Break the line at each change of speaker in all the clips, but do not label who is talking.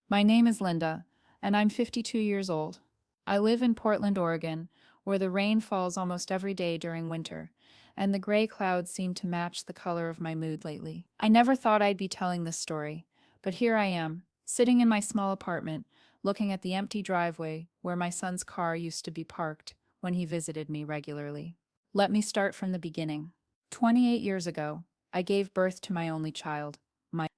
My name is Linda, and I'm 52 years old. I live in Portland, Oregon, where the rain falls almost every day during winter, and the gray clouds seem to match the color of my mood lately. I never thought I'd be telling this story, but here I am, sitting in my small apartment, looking at the empty driveway where my son's car used to be parked when he visited me regularly. Let me start from the beginning. 28 years ago, I gave birth to my only child.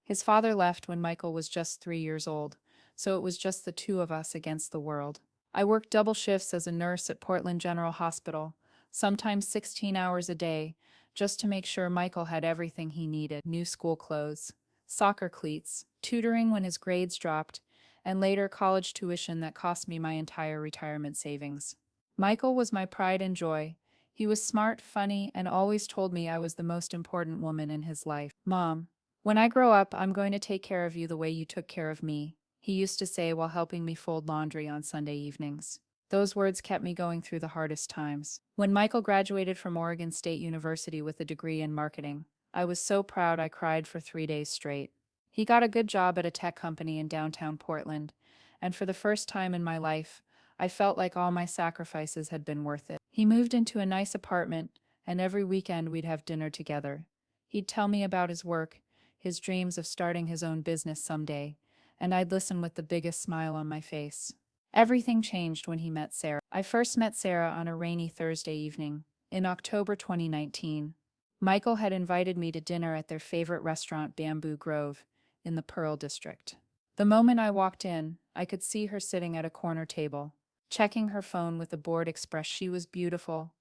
His father left when Michael was just 3 years old, so it was just the two of us against the world. I worked double shifts as a nurse at Portland General Hospital, sometimes 16 hours a day, just to make sure Michael had everything he needed: new school clothes, soccer cleats, tutoring when his grades dropped, and later college tuition that cost me my entire retirement savings. Michael was my pride and joy. He was smart, funny, and always told me I was the most important woman in his life. Mom, when I grow up, I'm going to take care of you the way you took care of me, he used to say while helping me fold laundry on Sunday evenings. Those words kept me going through the hardest times. When Michael graduated from Oregon State University with a degree in marketing, I was so proud I cried for 3 days straight. He got a good job at a tech company in downtown Portland, and for the first time in my life, I felt like all my sacrifices had been worth it. He moved into a nice apartment, and every weekend we'd have dinner together. He'd tell me about his work, his dreams of starting his own business someday, and I'd listen with the biggest smile on my face. Everything changed when he met Sarah. I first met Sarah on a rainy Thursday evening in October 2019. Michael had invited me to dinner at their favorite restaurant, Bamboo Grove, in the Pearl District. The moment I walked in, I could see her sitting at a corner table, checking her phone with a bored expression. She was beautiful.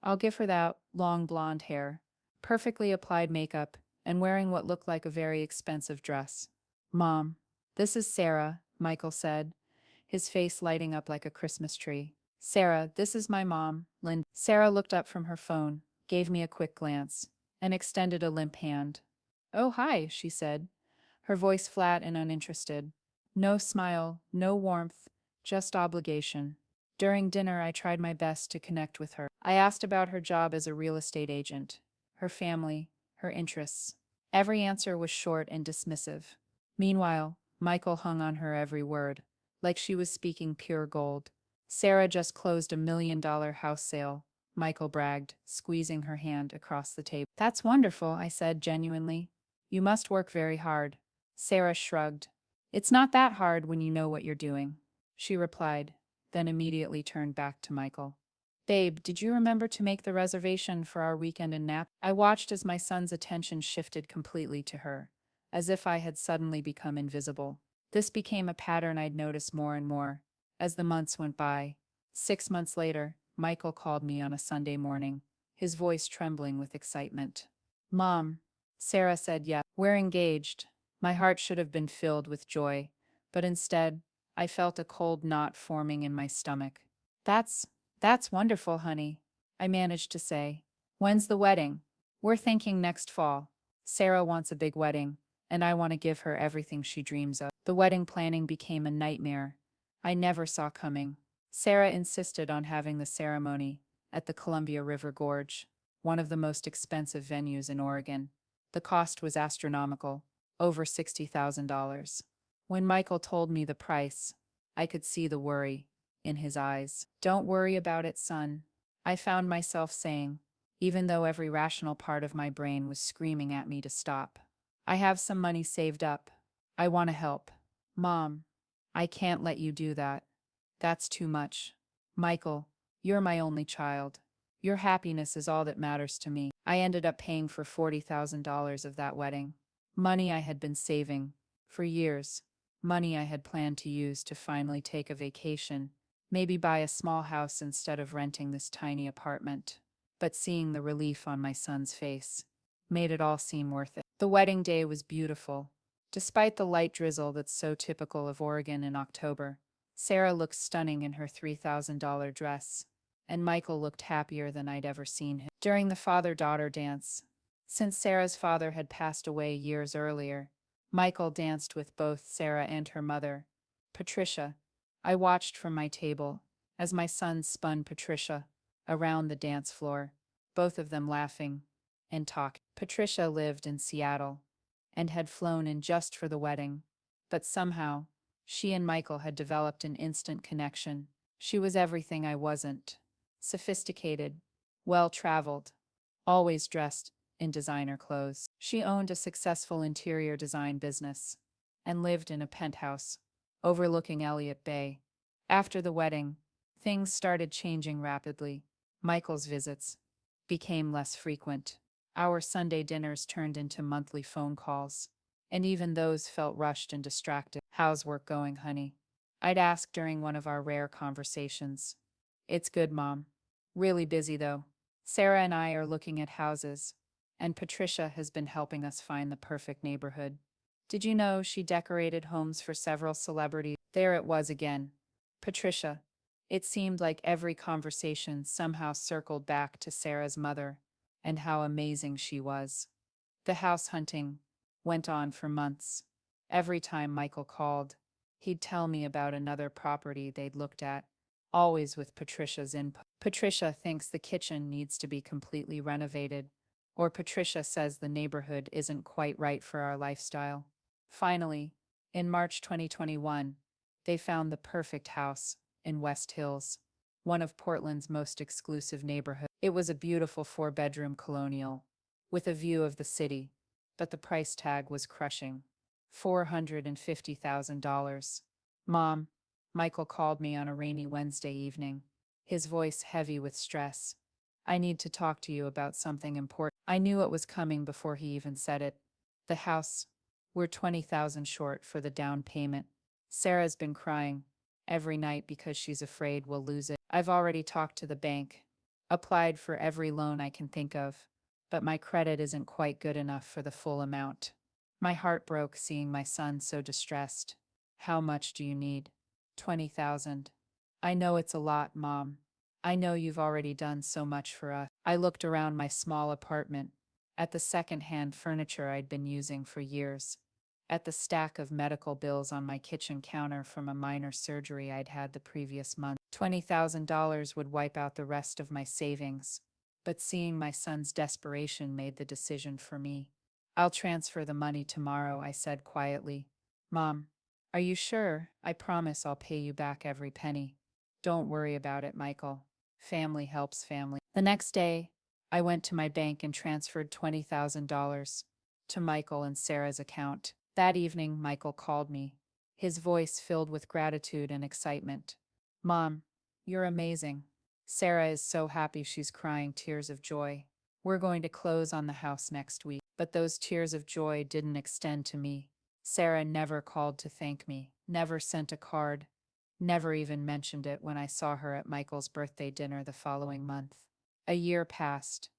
I'll give her that: long blonde hair, perfectly applied makeup, and wearing what looked like a very expensive dress. Mom, this is Sarah, Michael said, his face lighting up like a Christmas tree. Sarah, this is my mom, Linda. Sarah looked up from her phone, gave me a quick glance, and extended a limp hand. Oh, hi, she said, her voice flat and uninterested. No smile, no warmth, just obligation. During dinner, I tried my best to connect with her. I asked about her job as a real estate agent, her family, her interests. Every answer was short and dismissive. Meanwhile, Michael hung on her every word, like she was speaking pure gold. Sarah just closed $1 million house sale, Michael bragged, squeezing her hand across the table. That's wonderful, I said genuinely. You must work very hard. Sarah shrugged. It's not that hard when you know what you're doing, she replied, then immediately turned back to Michael. Babe, did you remember to make the reservation for our weekend in Napa? I watched as my son's attention shifted completely to her, as if I had suddenly become invisible. This became a pattern I'd noticed more and more as the months went by. 6 months later, Michael called me on a Sunday morning, his voice trembling with excitement. Mom, Sarah said yes. We're engaged. My heart should have been filled with joy, but instead, I felt a cold knot forming in my stomach. That's that's wonderful, honey, I managed to say. When's the wedding? We're thinking next fall. Sarah wants a big wedding, and I want to give her everything she dreams of. The wedding planning became a nightmare I never saw coming. Sarah insisted on having the ceremony at the Columbia River Gorge, one of the most expensive venues in Oregon. The cost was astronomical, over $60,000. When Michael told me the price, I could see the worry in his eyes. Don't worry about it, son, I found myself saying, even though every rational part of my brain was screaming at me to stop. I have some money saved up. I want to help. Mom, I can't let you do that. That's too much. Michael, you're my only child. Your happiness is all that matters to me. I ended up paying for $40,000 of that wedding. Money I had been saving for years. Money I had planned to use to finally take a vacation, maybe buy a small house instead of renting this tiny apartment. But seeing the relief on my son's face made it all seem worth it. The wedding day was beautiful. Despite the light drizzle that's so typical of Oregon in October, Sarah looked stunning in her $3,000 dress, and Michael looked happier than I'd ever seen him. During the father-daughter dance, since Sarah's father had passed away years earlier, Michael danced with both Sarah and her mother, Patricia. I watched from my table as my son spun Patricia around the dance floor, both of them laughing and talking. Patricia lived in Seattle and had flown in just for the wedding, but somehow She and Michael had developed an instant connection. She was everything I wasn't. Sophisticated, well-traveled, always dressed in designer clothes. She owned a successful interior design business and lived in a penthouse overlooking Elliott Bay. After the wedding, things started changing rapidly. Michael's visits became less frequent. Our Sunday dinners turned into monthly phone calls, and even those felt rushed and distracted. "How's work going, honey?" I'd ask during one of our rare conversations. "It's good, Mom. Really busy, though. Sarah and I are looking at houses, and Patricia has been helping us find the perfect neighborhood. Did you know she decorated homes for several celebrities?" There it was again. Patricia. It seemed like every conversation somehow circled back to Sarah's mother and how amazing she was. The house hunting went on for months. Every time Michael called, he'd tell me about another property they'd looked at, always with Patricia's input. Patricia thinks the kitchen needs to be completely renovated, or Patricia says the neighborhood isn't quite right for our lifestyle. Finally, in March 2021, they found the perfect house in West Hills, one of Portland's most exclusive neighborhoods. It was a beautiful four-bedroom colonial with a view of the city, but the price tag was crushing. $450,000. "Mom," Michael called me on a rainy Wednesday evening, his voice heavy with stress. "I need to talk to you about something important." I knew it was coming before he even said it. "The house. We're 20,000 short for the down payment. Sarah's been crying every night because she's afraid we'll lose it. I've already talked to the bank, applied for every loan I can think of, but my credit isn't quite good enough for the full amount." My heart broke seeing my son so distressed. "How much do you need?" 20,000. "I know it's a lot, Mom. I know you've already done so much for us." I looked around my small apartment, at the second-hand furniture I'd been using for years, at the stack of medical bills on my kitchen counter from a minor surgery I'd had the previous month. $20,000 would wipe out the rest of my savings, but seeing my son's desperation made the decision for me. "I'll transfer the money tomorrow," I said quietly. "Mom, are you sure? I promise I'll pay you back every penny." "Don't worry about it, Michael. Family helps family." The next day, I went to my bank and transferred $20,000 to Michael and Sarah's account. That evening, Michael called me, his voice filled with gratitude and excitement. "Mom, you're amazing. Sarah is so happy she's crying tears of joy. We're going to close on the house next week." But those tears of joy didn't extend to me. Sarah never called to thank me, never sent a card, never even mentioned it when I saw her at Michael's birthday dinner the following month. A year passed,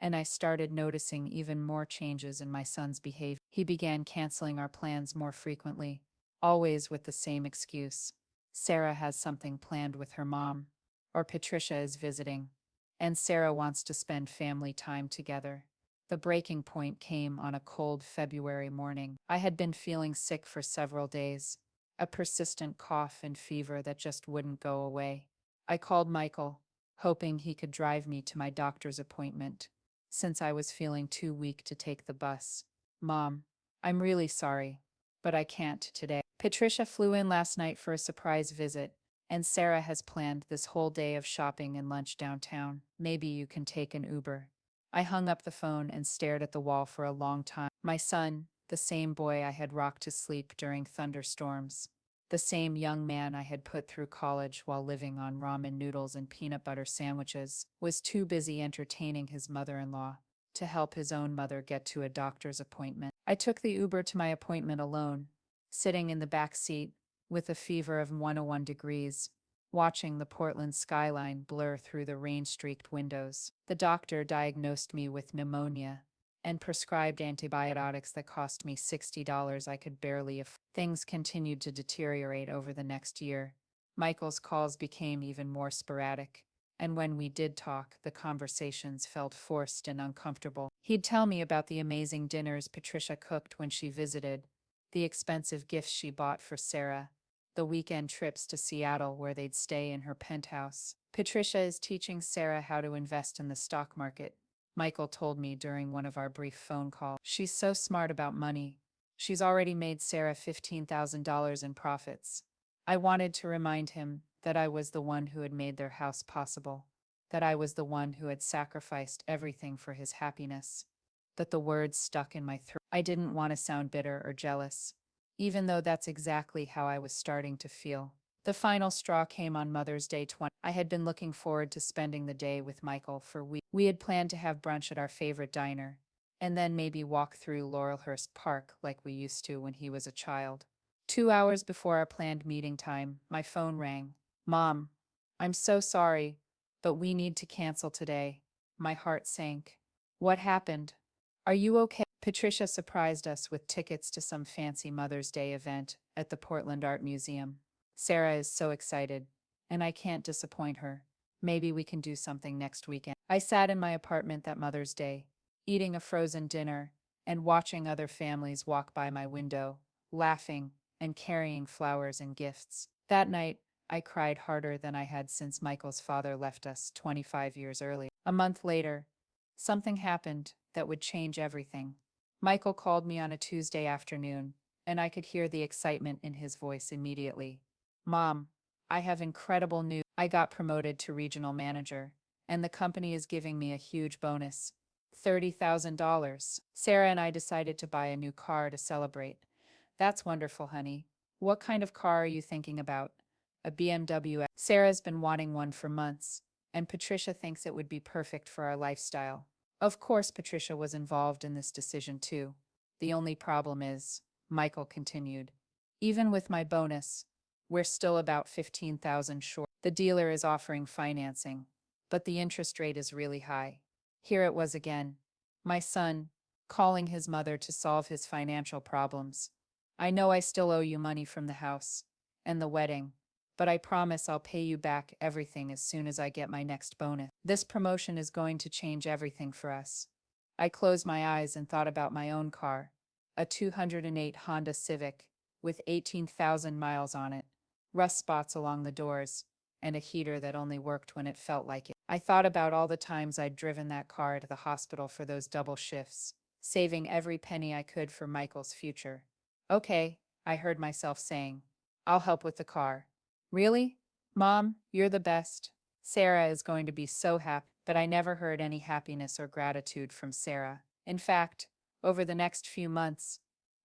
and I started noticing even more changes in my son's behavior. He began canceling our plans more frequently, always with the same excuse. Sarah has something planned with her mom, or Patricia is visiting, and Sarah wants to spend family time together. The breaking point came on a cold February morning. I had been feeling sick for several days, a persistent cough and fever that just wouldn't go away. I called Michael, hoping he could drive me to my doctor's appointment, since I was feeling too weak to take the bus. "Mom, I'm really sorry, but I can't today. Patricia flew in last night for a surprise visit, and Sarah has planned this whole day of shopping and lunch downtown. Maybe you can take an Uber." I hung up the phone and stared at the wall for a long time. My son, the same boy I had rocked to sleep during thunderstorms, the same young man I had put through college while living on ramen noodles and peanut butter sandwiches, was too busy entertaining his mother-in-law to help his own mother get to a doctor's appointment. I took the Uber to my appointment alone, sitting in the back seat with a fever of 101 degrees, watching the Portland skyline blur through the rain-streaked windows. The doctor diagnosed me with pneumonia and prescribed antibiotics that cost me $60 I could barely afford. Things continued to deteriorate over the next year. Michael's calls became even more sporadic, and when we did talk, the conversations felt forced and uncomfortable. He'd tell me about the amazing dinners Patricia cooked when she visited, the expensive gifts she bought for Sarah, the weekend trips to Seattle where they'd stay in her penthouse. "Patricia is teaching Sarah how to invest in the stock market," Michael told me during one of our brief phone calls. "She's so smart about money. She's already made Sarah $15,000 in profits. I wanted to remind him that I was the one who had made their house possible, that I was the one who had sacrificed everything for his happiness, that the words stuck in my throat. I didn't want to sound bitter or jealous, even though that's exactly how I was starting to feel. The final straw came on Mother's Day 20. I had been looking forward to spending the day with Michael for weeks. We had planned to have brunch at our favorite diner, and then maybe walk through Laurelhurst Park like we used to when he was a child. 2 hours before our planned meeting time, my phone rang. Mom, I'm so sorry, but we need to cancel today. My heart sank. What happened? Are you okay? Patricia surprised us with tickets to some fancy Mother's Day event at the Portland Art Museum. Sarah is so excited, and I can't disappoint her. Maybe we can do something next weekend. I sat in my apartment that Mother's Day, eating a frozen dinner and watching other families walk by my window, laughing and carrying flowers and gifts. That night, I cried harder than I had since Michael's father left us 25 years earlier. A month later, something happened that would change everything. Michael called me on a Tuesday afternoon, and I could hear the excitement in his voice immediately. Mom, I have incredible news. I got promoted to regional manager, and the company is giving me a huge bonus. $30,000. Sarah and I decided to buy a new car to celebrate. That's wonderful, honey. What kind of car are you thinking about? A BMW. Sarah's been wanting one for months, and Patricia thinks it would be perfect for our lifestyle. Of course, Patricia was involved in this decision too. The only problem is, Michael continued, even with my bonus, we're still about 15,000 short. The dealer is offering financing, but the interest rate is really high. Here it was again. My son, calling his mother to solve his financial problems. I know I still owe you money from the house and the wedding, but I promise I'll pay you back everything as soon as I get my next bonus. This promotion is going to change everything for us. I closed my eyes and thought about my own car, a 2008 Honda Civic with 18,000 miles on it, rust spots along the doors, and a heater that only worked when it felt like it. I thought about all the times I'd driven that car to the hospital for those double shifts, saving every penny I could for Michael's future. Okay, I heard myself saying, I'll help with the car. Really? Mom, you're the best. Sarah is going to be so happy. But I never heard any happiness or gratitude from Sarah. In fact, over the next few months,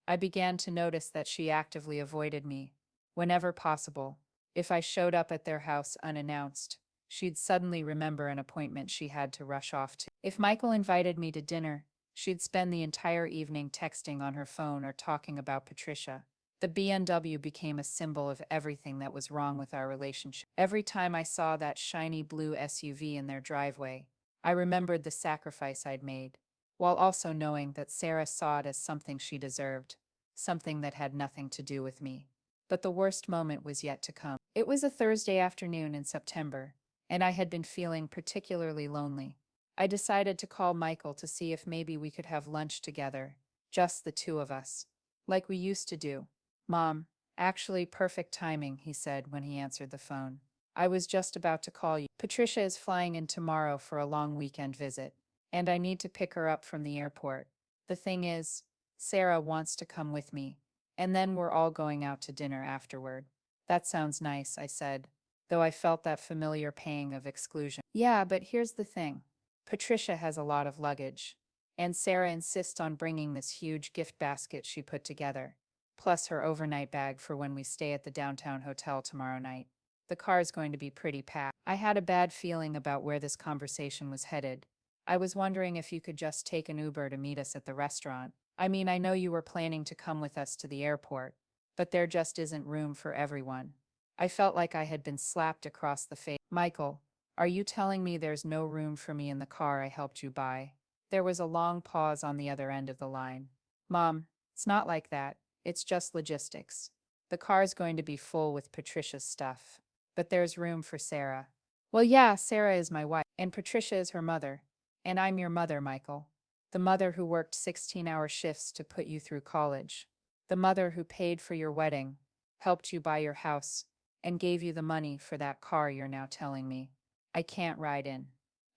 I began to notice that she actively avoided me. Whenever possible, if I showed up at their house unannounced, she'd suddenly remember an appointment she had to rush off to. If Michael invited me to dinner, she'd spend the entire evening texting on her phone or talking about Patricia. The BMW became a symbol of everything that was wrong with our relationship. Every time I saw that shiny blue SUV in their driveway, I remembered the sacrifice I'd made, while also knowing that Sarah saw it as something she deserved, something that had nothing to do with me. But the worst moment was yet to come. It was a Thursday afternoon in September, and I had been feeling particularly lonely. I decided to call Michael to see if maybe we could have lunch together, just the two of us, like we used to do. Mom, actually perfect timing, he said when he answered the phone. I was just about to call you. Patricia is flying in tomorrow for a long weekend visit, and I need to pick her up from the airport. The thing is, Sarah wants to come with me, and then we're all going out to dinner afterward. That sounds nice, I said, though I felt that familiar pang of exclusion. Yeah, but here's the thing. Patricia has a lot of luggage, and Sarah insists on bringing this huge gift basket she put together, plus her overnight bag for when we stay at the downtown hotel tomorrow night. The car's going to be pretty packed. I had a bad feeling about where this conversation was headed. I was wondering if you could just take an Uber to meet us at the restaurant. I mean, I know you were planning to come with us to the airport, but there just isn't room for everyone. I felt like I had been slapped across the face. Michael, are you telling me there's no room for me in the car I helped you buy? There was a long pause on the other end of the line. Mom, it's not like that. It's just logistics. The car's going to be full with Patricia's stuff, but there's room for Sarah. Well, yeah, Sarah is my wife, and Patricia is her mother. And I'm your mother, Michael. The mother who worked 16-hour shifts to put you through college. The mother who paid for your wedding, helped you buy your house, and gave you the money for that car you're now telling me I can't ride in.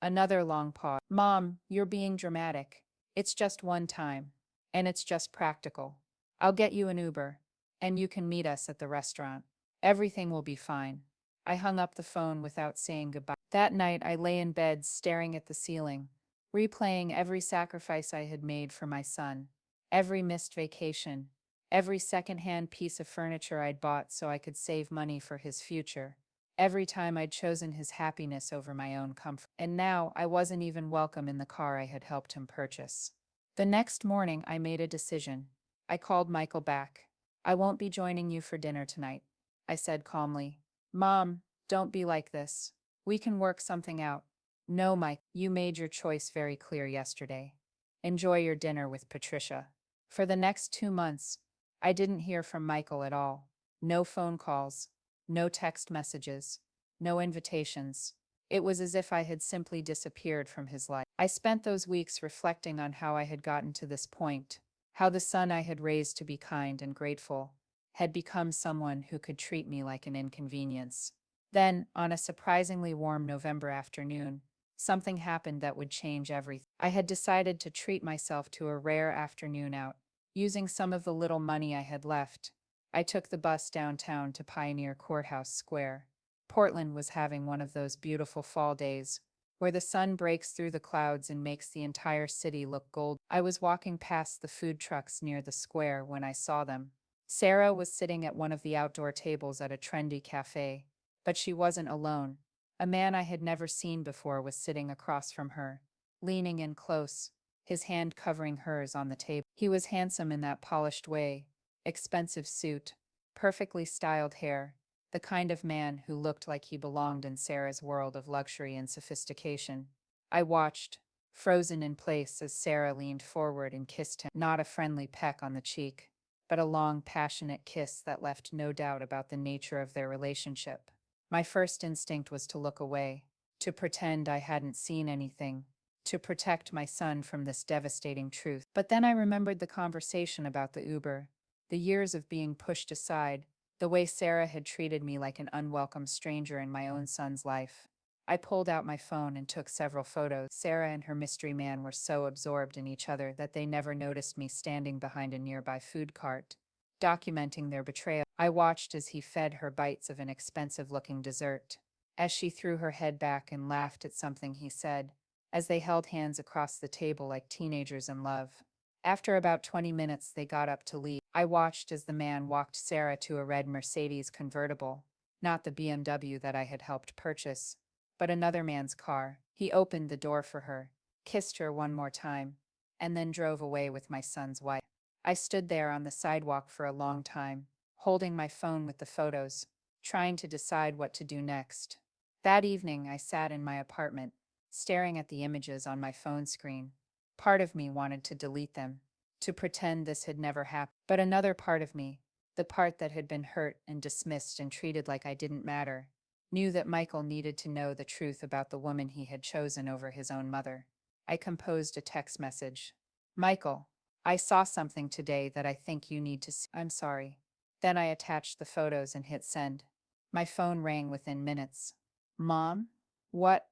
Another long pause. Mom, you're being dramatic. It's just one time, and it's just practical. I'll get you an Uber, and you can meet us at the restaurant. Everything will be fine. I hung up the phone without saying goodbye. That night, I lay in bed staring at the ceiling, replaying every sacrifice I had made for my son, every missed vacation, every secondhand piece of furniture I'd bought so I could save money for his future, every time I'd chosen his happiness over my own comfort. And now I wasn't even welcome in the car I had helped him purchase. The next morning, I made a decision. I called Michael back. I won't be joining you for dinner tonight, I said calmly. Mom, don't be like this. We can work something out. No, Mike, you made your choice very clear yesterday. Enjoy your dinner with Patricia. For the next 2 months, I didn't hear from Michael at all. No phone calls, no text messages, no invitations. It was as if I had simply disappeared from his life. I spent those weeks reflecting on how I had gotten to this point, how the son I had raised to be kind and grateful had become someone who could treat me like an inconvenience. Then, on a surprisingly warm November afternoon, something happened that would change everything. I had decided to treat myself to a rare afternoon out. Using some of the little money I had left, I took the bus downtown to Pioneer Courthouse Square. Portland was having one of those beautiful fall days where the sun breaks through the clouds and makes the entire city look gold. I was walking past the food trucks near the square when I saw them. Sarah was sitting at one of the outdoor tables at a trendy cafe, but she wasn't alone. A man I had never seen before was sitting across from her, leaning in close, his hand covering hers on the table. He was handsome in that polished way, expensive suit, perfectly styled hair, the kind of man who looked like he belonged in Sarah's world of luxury and sophistication. I watched, frozen in place, as Sarah leaned forward and kissed him, not a friendly peck on the cheek, but a long, passionate kiss that left no doubt about the nature of their relationship. My first instinct was to look away, to pretend I hadn't seen anything, to protect my son from this devastating truth. But then I remembered the conversation about the Uber, the years of being pushed aside, the way Sarah had treated me like an unwelcome stranger in my own son's life. I pulled out my phone and took several photos. Sarah and her mystery man were so absorbed in each other that they never noticed me standing behind a nearby food cart, documenting their betrayal. I watched as he fed her bites of an expensive-looking dessert, as she threw her head back and laughed at something he said, as they held hands across the table like teenagers in love. After about 20 minutes, they got up to leave. I watched as the man walked Sarah to a red Mercedes convertible, not the BMW that I had helped purchase, but another man's car. He opened the door for her, kissed her one more time, and then drove away with my son's wife. I stood there on the sidewalk for a long time, holding my phone with the photos, trying to decide what to do next. That evening, I sat in my apartment, staring at the images on my phone screen. Part of me wanted to delete them, to pretend this had never happened. But another part of me, the part that had been hurt and dismissed and treated like I didn't matter, knew that Michael needed to know the truth about the woman he had chosen over his own mother. I composed a text message. Michael, I saw something today that I think you need to see. I'm sorry. Then I attached the photos and hit send. My phone rang within minutes. Mom? What?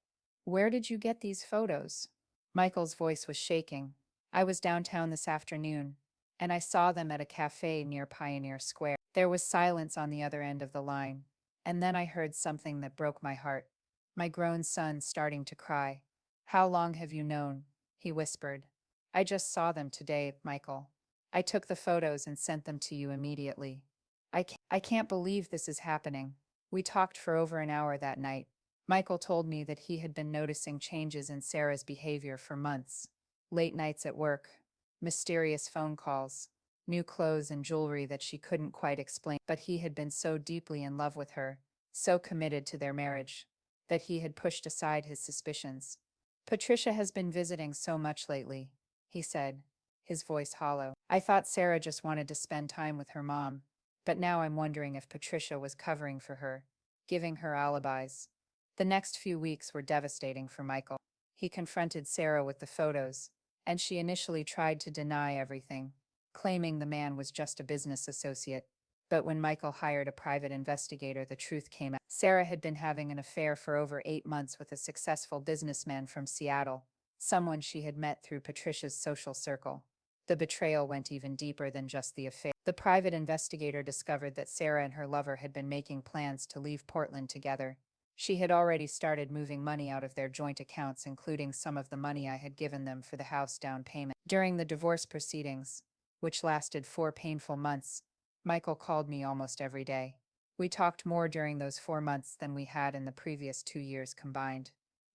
Where did you get these photos? Michael's voice was shaking. I was downtown this afternoon, and I saw them at a cafe near Pioneer Square. There was silence on the other end of the line, and then I heard something that broke my heart. My grown son starting to cry. How long have you known? He whispered. I just saw them today, Michael. I took the photos and sent them to you immediately. I can't believe this is happening. We talked for over an hour that night. Michael told me that he had been noticing changes in Sarah's behavior for months. Late nights at work, mysterious phone calls, new clothes and jewelry that she couldn't quite explain. But he had been so deeply in love with her, so committed to their marriage, that he had pushed aside his suspicions. Patricia has been visiting so much lately, he said, his voice hollow. I thought Sarah just wanted to spend time with her mom, but now I'm wondering if Patricia was covering for her, giving her alibis. The next few weeks were devastating for Michael. He confronted Sarah with the photos, and she initially tried to deny everything, claiming the man was just a business associate. But when Michael hired a private investigator, the truth came out. Sarah had been having an affair for over 8 months with a successful businessman from Seattle, someone she had met through Patricia's social circle. The betrayal went even deeper than just the affair. The The private investigator discovered that Sarah and her lover had been making plans to leave Portland together. She had already started moving money out of their joint accounts, including some of the money I had given them for the house down payment. During the divorce proceedings, which lasted 4 painful months, Michael called me almost every day. We talked more during those 4 months than we had in the previous 2 years combined.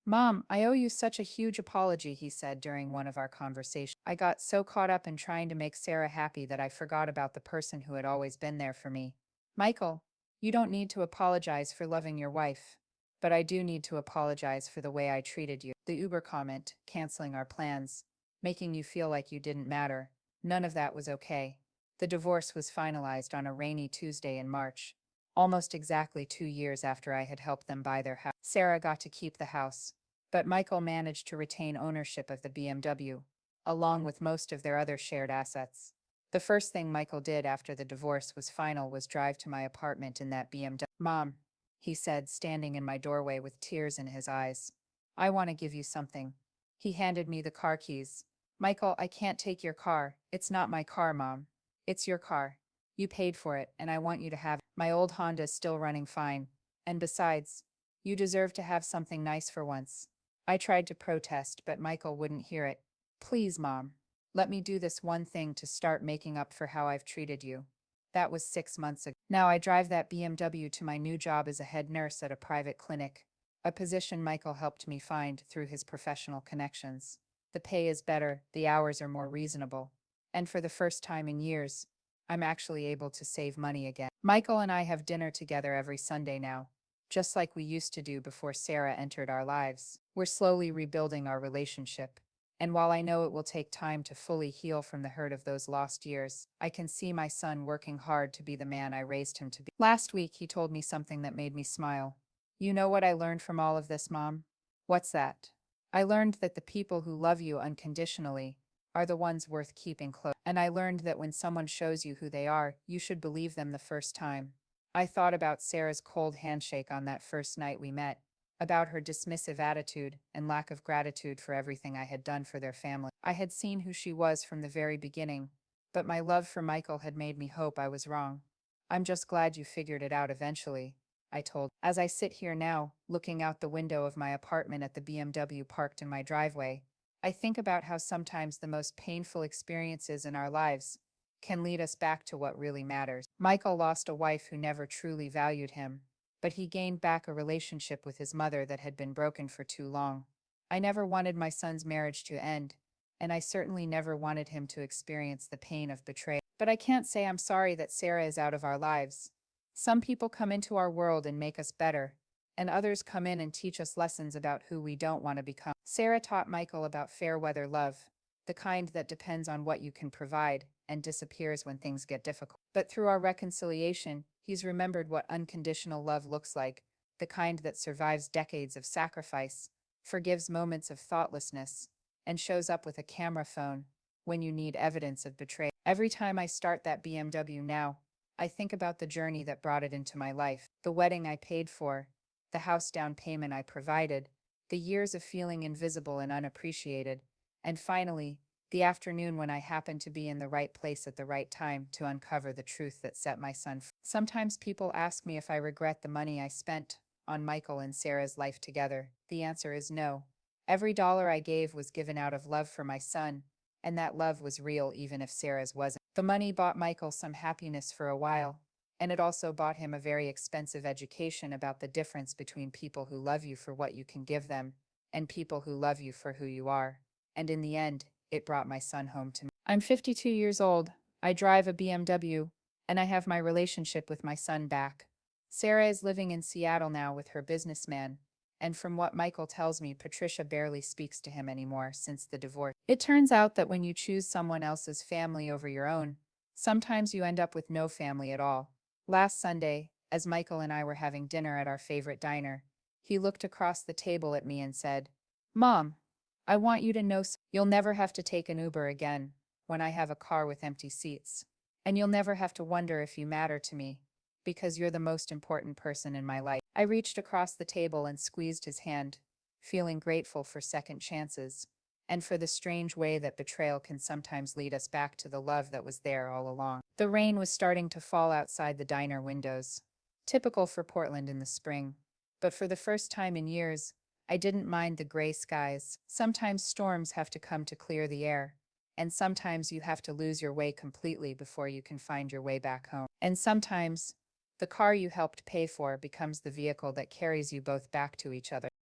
Mom, I owe you such a huge apology, he said during one of our conversations. I got so caught up in trying to make Sarah happy that I forgot about the person who had always been there for me. Michael, you don't need to apologize for loving your wife, but I do need to apologize for the way I treated you. The Uber comment, canceling our plans, making you feel like you didn't matter, none of that was okay. The divorce was finalized on a rainy Tuesday in March, almost exactly 2 years after I had helped them buy their house. Sarah got to keep the house, but Michael managed to retain ownership of the BMW, along with most of their other shared assets. The first thing Michael did after the divorce was final was drive to my apartment in that BMW. Mom, he said, standing in my doorway with tears in his eyes. I want to give you something. He handed me the car keys. Michael, I can't take your car. It's not my car, Mom. It's your car. You paid for it, and I want you to have it. My old Honda's still running fine. And besides, you deserve to have something nice for once. I tried to protest, but Michael wouldn't hear it. Please, Mom. Let me do this one thing to start making up for how I've treated you. That was 6 months ago. Now I drive that BMW to my new job as a head nurse at a private clinic, a position Michael helped me find through his professional connections. The pay is better, the hours are more reasonable, and for the first time in years, I'm actually able to save money again. Michael and I have dinner together every Sunday now, just like we used to do before Sarah entered our lives. We're slowly rebuilding our relationship, and while I know it will take time to fully heal from the hurt of those lost years, I can see my son working hard to be the man I raised him to be. Last week, he told me something that made me smile. You know what I learned from all of this, Mom? What's that? I learned that the people who love you unconditionally are the ones worth keeping close. And I learned that when someone shows you who they are, you should believe them the first time. I thought about Sarah's cold handshake on that first night we met, about her dismissive attitude and lack of gratitude for everything I had done for their family. I had seen who she was from the very beginning, but my love for Michael had made me hope I was wrong. I'm just glad you figured it out eventually, I told. As I sit here now, looking out the window of my apartment at the BMW parked in my driveway, I think about how sometimes the most painful experiences in our lives can lead us back to what really matters. Michael lost a wife who never truly valued him, but he gained back a relationship with his mother that had been broken for too long. I never wanted my son's marriage to end, and I certainly never wanted him to experience the pain of betrayal. But I can't say I'm sorry that Sarah is out of our lives. Some people come into our world and make us better, and others come in and teach us lessons about who we don't want to become. Sarah taught Michael about fair weather love, the kind that depends on what you can provide and disappears when things get difficult. But through our reconciliation, he's remembered what unconditional love looks like, the kind that survives decades of sacrifice, forgives moments of thoughtlessness, and shows up with a camera phone when you need evidence of betrayal. Every time I start that BMW now, I think about the journey that brought it into my life, the wedding I paid for, the house down payment I provided, the years of feeling invisible and unappreciated, and finally, the afternoon when I happened to be in the right place at the right time to uncover the truth that set my son free. Sometimes people ask me if I regret the money I spent on Michael and Sarah's life together. The answer is no. Every dollar I gave was given out of love for my son, and that love was real even if Sarah's wasn't. The money bought Michael some happiness for a while, and it also bought him a very expensive education about the difference between people who love you for what you can give them and people who love you for who you are. And in the end, it brought my son home to me. I'm 52 years old, I drive a BMW, and I have my relationship with my son back. Sarah is living in Seattle now with her businessman, and from what Michael tells me, Patricia barely speaks to him anymore since the divorce. It turns out that when you choose someone else's family over your own, sometimes you end up with no family at all. Last Sunday, as Michael and I were having dinner at our favorite diner, he looked across the table at me and said, "Mom, I want you to know you'll never have to take an Uber again when I have a car with empty seats. And you'll never have to wonder if you matter to me, because you're the most important person in my life." I reached across the table and squeezed his hand, feeling grateful for second chances and for the strange way that betrayal can sometimes lead us back to the love that was there all along. The rain was starting to fall outside the diner windows, typical for Portland in the spring. But for the first time in years, I didn't mind the gray skies. Sometimes storms have to come to clear the air, and sometimes you have to lose your way completely before you can find your way back home. And sometimes, the car you helped pay for becomes the vehicle that carries you both back to each other.